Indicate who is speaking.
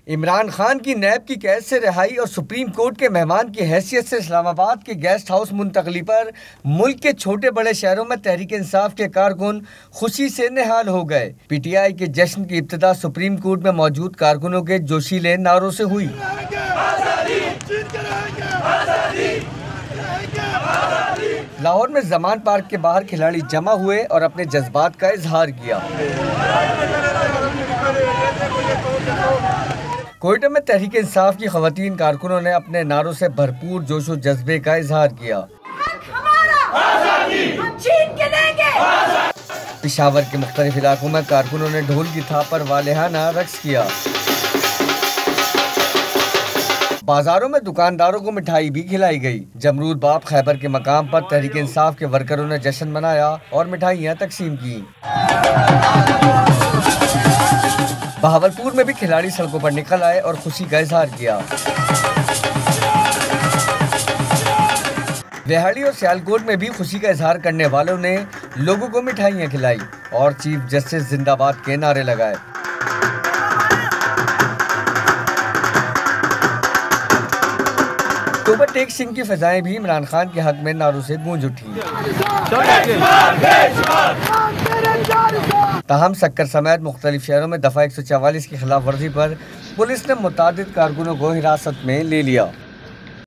Speaker 1: इमरान खान की नैब की कैद से रिहाई और सुप्रीम कोर्ट के मेहमान की हैसियत से इस्लामाबाद के गेस्ट हाउस मुंतकली पर मुल्क के छोटे बड़े शहरों में तहरीक इंसाफ के कारकुन खुशी से निहाल हो गए। पीटीआई के जश्न की इब्तिदा सुप्रीम कोर्ट में मौजूद कारकुनों के जोशीले नारों से हुई। लाहौर में जमान पार्क के बाहर खिलाड़ी जमा हुए और अपने जज्बात का इजहार किया। कोयटा में तहरीक इंसाफ की खवातीन कारकुनों ने अपने नारों से भरपूर जोश और जज्बे का इजहार किया। पेशावर के मुख्तलिफ इलाकों में कारकुनों ने ढोल की थाप पर वालिहाना रक्स किया। बाजारों में दुकानदारों को मिठाई भी खिलाई गई। जमरूद बाप खैबर के मकाम पर तहरीक इंसाफ के वर्करों ने जश्न मनाया और मिठाइयाँ तकसीम की। बहावलपुर में भी खिलाड़ी सड़कों पर निकल आए और खुशी का इजहार किया। रेहाड़ी और सियालकोट में भी खुशी का इजहार करने वालों ने लोगों को मिठाइयाँ खिलाई और चीफ जस्टिस जिंदाबाद के नारे लगाए। अक्टूबर टेक सिंह की फिजाएं भी इमरान खान के हक में नारों से गूंज उठी। ताहम सक्कर समेत मुख्तलिफ शहरों में दफा 144 की खिलाफ वर्जी पर पुलिस ने मुतादिद कारकुनों को हिरासत में ले लिया।